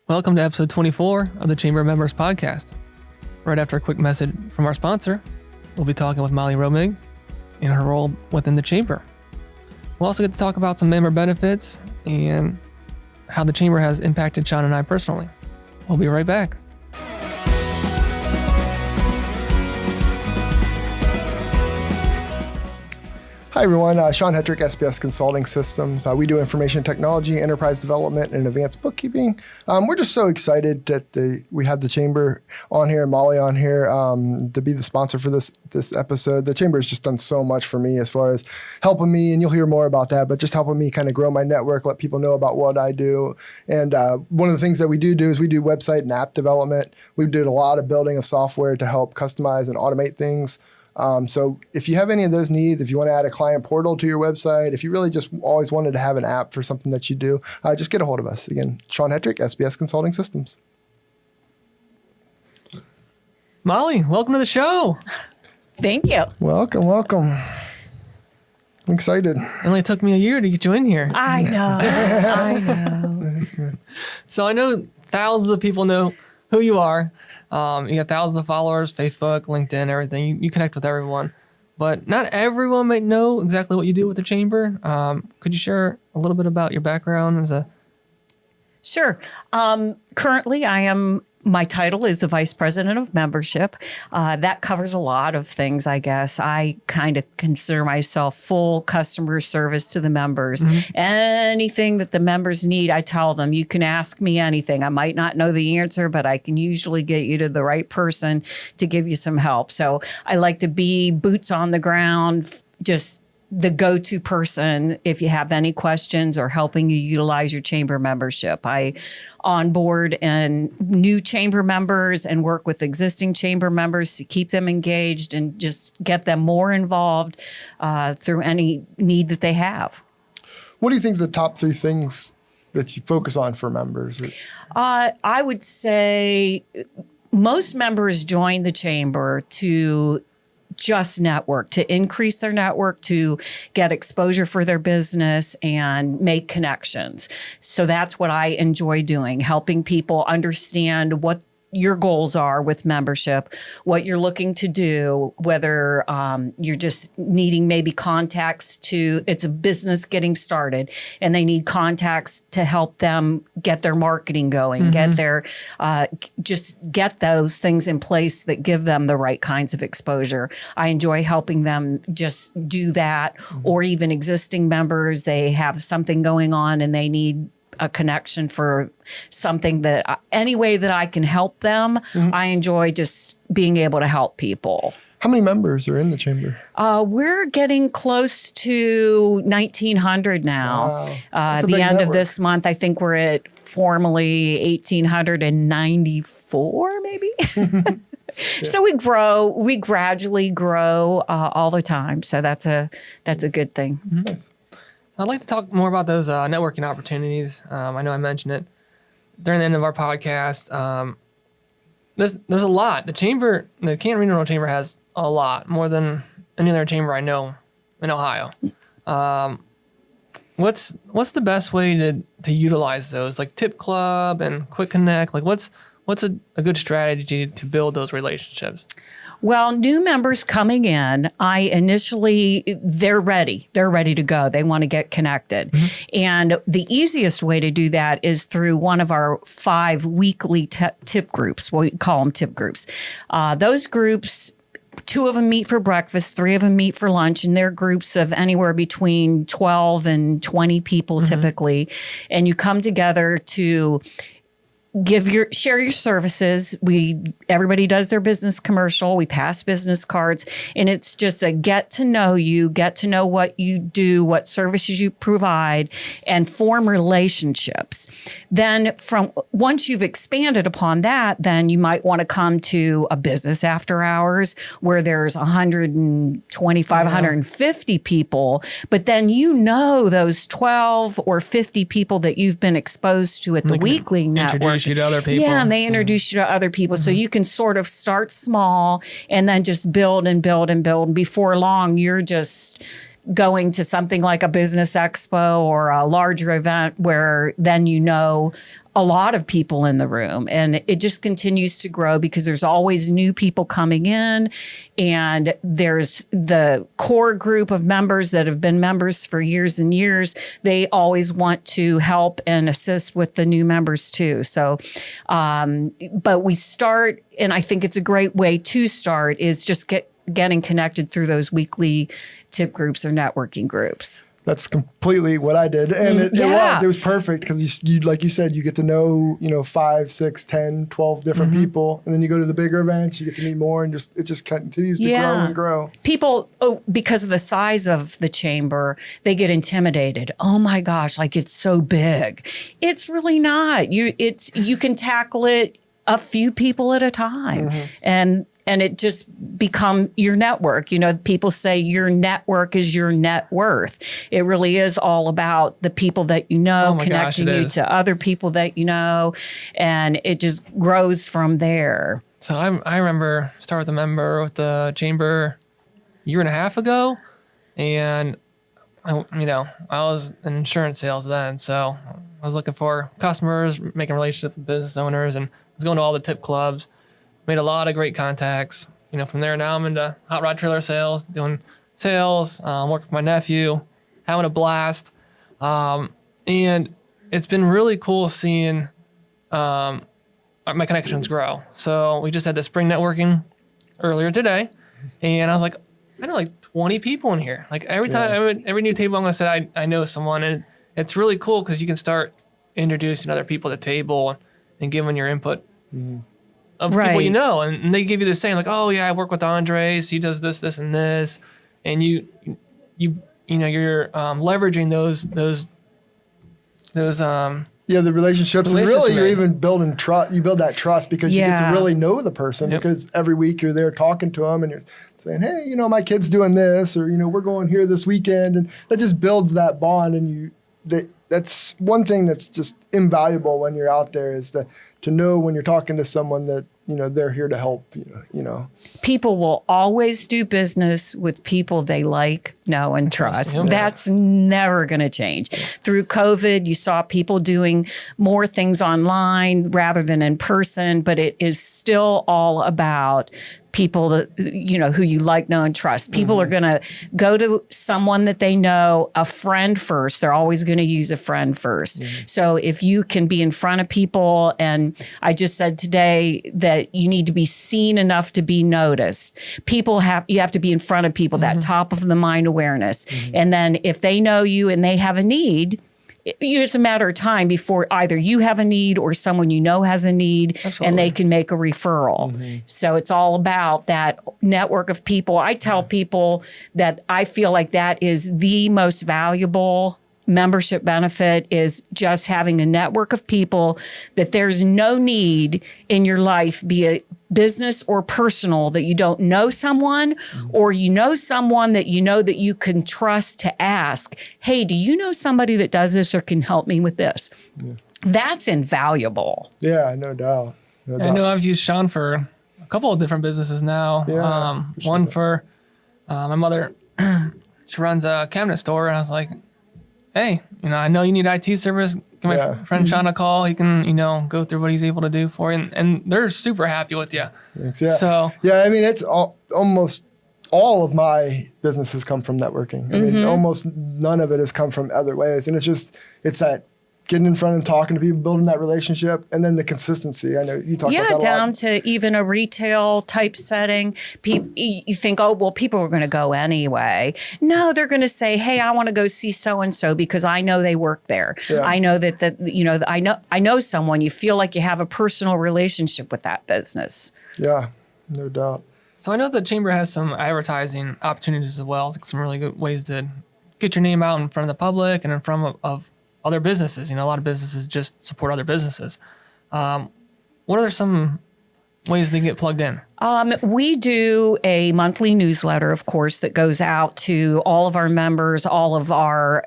Welcome to episode 24 of the Chamber of Members podcast. Right after a quick message from our sponsor, we'll be talking with Molly Romig in her role within the Chamber. We'll also get to talk about some member benefits and how the Chamber has impacted Sean and I personally. We'll be right back. Hi everyone, Sean Hetrick, SBS Consulting Systems. We do information technology, enterprise development, and advanced bookkeeping. We're just so excited that we have the Chamber on here and Molly on here to be the sponsor for this episode. The Chamber has just done so much for me as far as helping me, and you'll hear more about that, but just helping me kind of grow my network, let people know about what I do. And one of the things that we do is we do website and app development. We did a lot of building of software to help customize and automate things. So if you have any of those needs, if you want to add a client portal to your website, if you really just always wanted to have an app for something that you do, just get a hold of us. Again, Sean Hetrick, SBS Consulting Systems. Molly, welcome to the show. Thank you. Welcome. I'm excited. It only took me a year to get you in here. I know. So I know thousands of people know who you are. You got thousands of followers, Facebook, LinkedIn, everything. You connect with everyone. But not everyone might know exactly what you do with the Chamber. Could you share a little bit about your background? Sure. Currently, my title is the Vice President of Membership. That covers a lot of things, I guess. I kind of consider myself full customer service to the members. Mm-hmm. Anything that the members need, I tell them, you can ask me anything. I might not know the answer, but I can usually get you to the right person to give you some help. So I like to be boots on the ground, just the go-to person if you have any questions or helping you utilize your Chamber membership. I onboard and new Chamber members and work with existing Chamber members to keep them engaged and just get them more involved through any need that they have. What do you think the top 3 things that you focus on for members? I would say most members join the Chamber to just network, to increase their network, to get exposure for their business and make connections. So that's what I enjoy doing, helping people understand what your goals are with membership, what you're looking to do, whether you're just needing maybe contacts it's a business getting started and they need contacts to help them get their marketing going, mm-hmm. Get those things in place that give them the right kinds of exposure. I enjoy helping them just do that, mm-hmm. or even existing members, they have something going on and they need a connection for something that any way that I can help them, mm-hmm. I enjoy just being able to help people. How many members are in the Chamber? We're getting close to 1,900 now. Wow. The end of this month, I think we're at formally 1,894 maybe. Yeah. So we gradually grow all the time. So that's a good thing. Mm-hmm. Nice. I'd like to talk more about those networking opportunities. I know I mentioned it during the end of our podcast. There's a lot. The Canton Regional Chamber has a lot, more than any other chamber I know in Ohio. What's the best way to utilize those, like Tip Club and Quick Connect? Like what's a good strategy to build those relationships? Well, new members coming in, they're ready. They're ready to go. They want to get connected. Mm-hmm. And the easiest way to do that is through one of our 5 weekly tip groups. We call them tip groups. Those groups, 2 of them meet for breakfast, 3 of them meet for lunch, and they're groups of anywhere between 12 and 20 people, mm-hmm. typically. And you come together to share your services. Everybody does their business commercial. We pass business cards, and it's just a get to know you, get to know what you do, what services you provide, and form relationships. Then once you've expanded upon that, then you might want to come to a business after hours where there's 125, 150 people, but then those 12 or 50 people that you've been exposed to at the weekly network. You to other people. Yeah, and they introduce you to other people. Mm-hmm. So you can sort of start small and then just build and build and build. And before long, you're just going to something like a business expo or a larger event where then a lot of people in the room, and it just continues to grow because there's always new people coming in, and there's the core group of members that have been members for years and years. They always want to help and assist with the new members too. So, but we start, and I think it's a great way to start, is just getting connected through those weekly tip groups or networking groups. That's completely what I did. And it was perfect because you, like you said, you get to know, 5, 6, 10, 12 different people. And then you go to the bigger events, you get to meet more, and it just continues to grow and grow. People, because of the size of the chamber, they get intimidated. Oh my gosh, like it's so big. It's really not. You can tackle it a few people at a time. And it just become your network. People say your network is your net worth. It really is all about the people that you know, connecting you to other people that you know, and it just grows from there. So I remember starting with a member with the chamber a year and a half ago, and I was in insurance sales then, so I was looking for customers, making relationships with business owners, and I was going to all the tip clubs. Made a lot of great contacts. From there now I'm into hot rod trailer sales, doing sales, working with my nephew, having a blast. And it's been really cool seeing my connections grow. So we just had the spring networking earlier today, and I was like, I know like 20 people in here. Like every time, every new table I'm going to say I know someone, and it's really cool because you can start introducing other people at the table and giving your input. Of people you know, and they give you the same, like, oh yeah, I work with Andres, he does this, this, and this, and you're leveraging those the relationships, and really you're even building trust. You build that trust because you get to really know the person, because every week you're there talking to them and you're saying, hey, my kid's doing this, or we're going here this weekend, and that just builds that bond. And that's one thing that's just invaluable when you're out there, is to know when you're talking to someone that they're here to help. People will always do business with people they like, know, and trust. That's never going to change. Through COVID, you saw people doing more things online rather than in person, but it is still all about people that who you like, know, and trust. People are going to go to someone that they know, a friend first. They're always going to use a friend first. So if you can be in front of people, and I just said today that you need to be seen enough to be noticed. You have to be in front of people, that top of the mind awareness. And then if they know you and they have a need, it's a matter of time before either you have a need or someone has a need, and they can make a referral. So it's all about that network of people. I tell people that I feel like that is the most valuable membership benefit, is just having a network of people that there's no need in your life, be it business or personal, that you don't know someone, or someone that that you can trust to ask, hey, do you know somebody that does this or can help me with this? That's invaluable. Yeah, no doubt. I know I've used Sean for a couple of different businesses now. One for my mother, she runs a cabinet store, and I was like, hey, I know you need IT service. Give my friend Sean a call. He can, go through what he's able to do for you. And they're super happy with you. Thanks, yeah. So, I mean, it's almost all of my businesses come from networking. I mean, almost none of it has come from other ways. And it's that getting in front and talking to people, building that relationship, and then the consistency. I know you talk about that a lot. Down to even a retail type setting. You think, oh, well, people are going to go anyway. No, they're going to say, hey, I want to go see so-and-so because I know they work there. Yeah. I know I know someone. You feel like you have a personal relationship with that business. Yeah, no doubt. So I know the Chamber has some advertising opportunities as well, like some really good ways to get your name out in front of the public and in front of other businesses. A lot of businesses just support other businesses. What are some ways they get plugged in? We do a monthly newsletter, of course, that goes out to all of our members, all of our,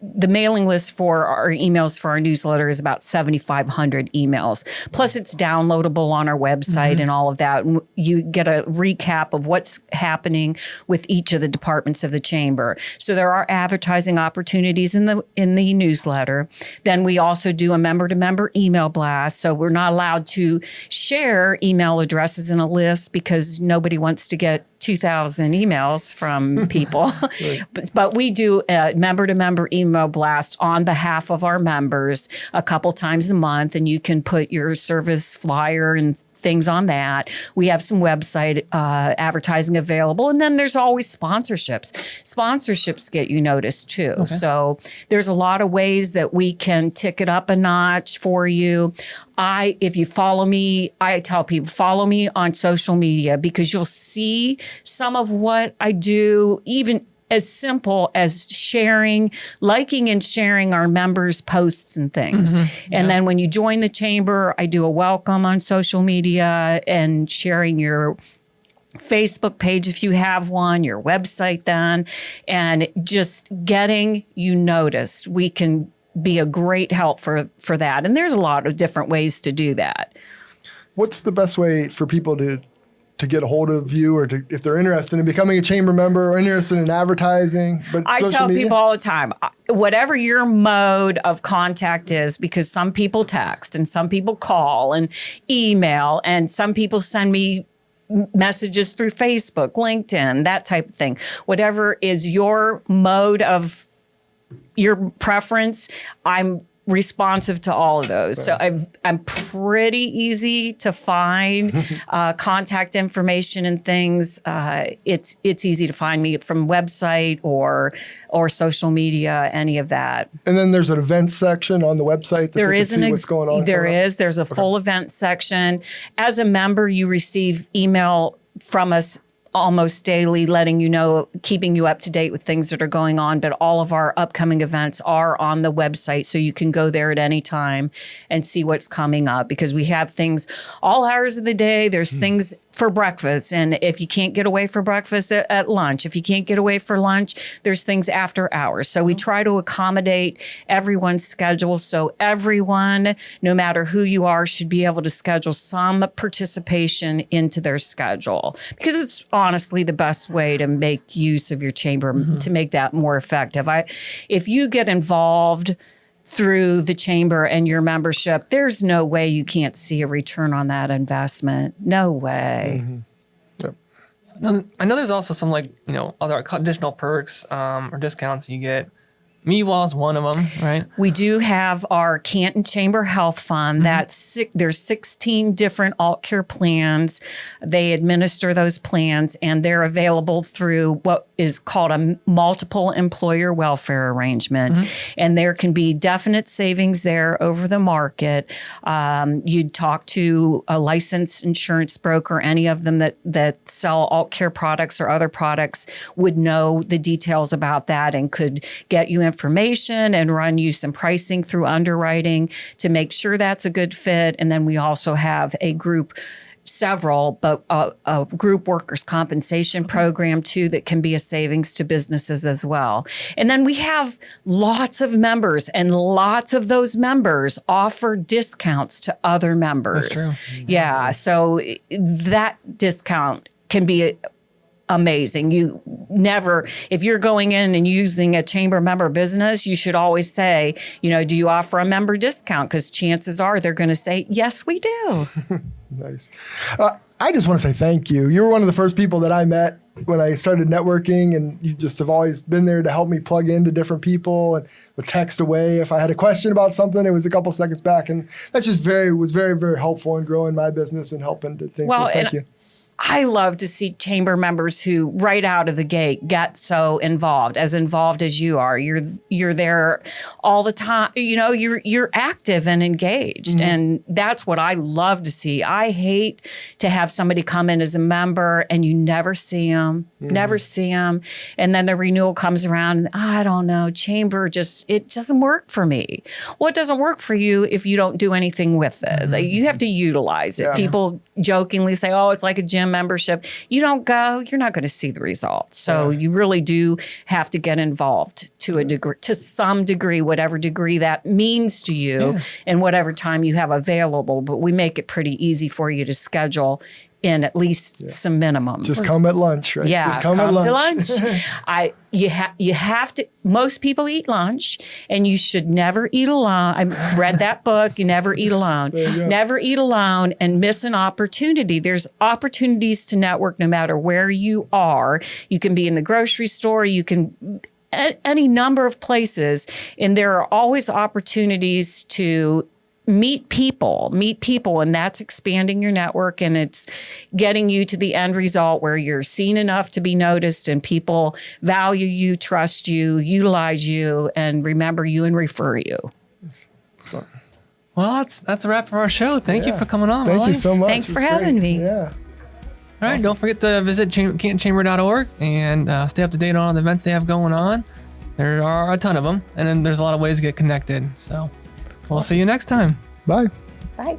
the mailing list for our emails for our newsletter is about 7,500 emails. Plus it's downloadable on our website and all of that. And you get a recap of what's happening with each of the departments of the chamber. So there are advertising opportunities in the newsletter. Then we also do a member-to-member email blast. So we're not allowed to share email addresses in a list because nobody wants to get 2,000 emails from people. Right. But we do a member-to-member email blast on behalf of our members a couple times a month, and you can put your service flyer and things on that. We have some website advertising available. And then there's always sponsorships. Sponsorships get you noticed too. Okay. So there's a lot of ways that we can tick it up a notch for you. If you follow me, I tell people, follow me on social media because you'll see some of what I do, even as simple as liking and sharing our members' posts and things. Mm-hmm. And then when you join the chamber, I do a welcome on social media and sharing your Facebook page if you have one, your website then, and just getting you noticed. We can be a great help for that. And there's a lot of different ways to do that. What's the best way for people to get a hold of you, or if they're interested in becoming a chamber member or interested in advertising? But I tell people all the time, whatever your mode of contact is, because some people text and some people call and email, and some people send me messages through Facebook, LinkedIn, that type of thing. Whatever is your mode of your preference, I'm responsive to all of those. So I'm pretty easy to find contact information and things. It's easy to find me from website or social media, any of that. And then there's an events section on the website that there is what's going on. There's a full events section. As a member, you receive email from us almost daily, letting you know, keeping you up to date with things that are going on. But all of our upcoming events are on the website, so you can go there at any time and see what's coming up, because we have things all hours of the day. There's things for breakfast. And if you can't get away for breakfast, at lunch. If you can't get away for lunch, there's things after hours. So we try to accommodate everyone's schedule. So everyone, no matter who you are, should be able to schedule some participation into their schedule, because it's honestly the best way to make use of your chamber, to make that more effective. If you get involved through the chamber and your membership, there's no way you can't see a return on that investment. No way. Mm-hmm. Yep. So I know there's also some other additional perks or discounts you get. Meewall's one of them, right? We do have our Canton Chamber Health Fund. There's 16 different alt care plans. They administer those plans, and they're available through what is called a multiple employer welfare arrangement. And there can be definite savings there over the market. You'd talk to a licensed insurance broker. Any of them that sell alt care products or other products would know the details about that and could get you information and run you some pricing through underwriting to make sure that's a good fit. And then we also have a group workers' compensation program too that can be a savings to businesses as well. And then we have lots of members, and lots of those members offer discounts to other members. That's true. Yeah, so that discount can be amazing. If you're going in and using a chamber member business, you should always say, do you offer a member discount? Because chances are they're going to say, yes, we do. Nice. I just want to say thank you. You were one of the first people that I met when I started networking, and you just have always been there to help me plug into different people and would text away if I had a question about something. It was a couple seconds back, and that just was very, very helpful in growing my business and helping to things. So thank you. I love to see chamber members who right out of the gate get so involved as you are. You're there all the time. You're active and engaged. And that's what I love to see. I hate to have somebody come in as a member and you never see them. And then the renewal comes around and I don't know, chamber it doesn't work for me. Well, it doesn't work for you if you don't do anything with it. You have to utilize it. People jokingly say, oh, it's like a gym membership. You don't go, you're not going to see the results. So you really do have to get involved to a degree, to some degree, whatever degree that means to you and whatever time you have available. But we make it pretty easy for you to schedule in at least some minimums. Just come at lunch, right? Yeah, just come at to lunch. You have to. Most people eat lunch, and you should never eat alone. I read that book. You never eat alone. Never eat alone and miss an opportunity. There's opportunities to network no matter where you are. You can be in the grocery store. You can any number of places, and there are always opportunities to meet people, and that's expanding your network, and it's getting you to the end result where you're seen enough to be noticed and people value you, trust you, utilize you, and remember you and refer you. Well, that's a wrap for our show. Thank you for coming on, Thank Molly. you so much. Thanks for having me. Yeah. All right, don't forget to visit cantonchamber.org and stay up to date on all the events they have going on. There are a ton of them, and then there's a lot of ways to get connected. So we'll see you next time. Bye. Bye.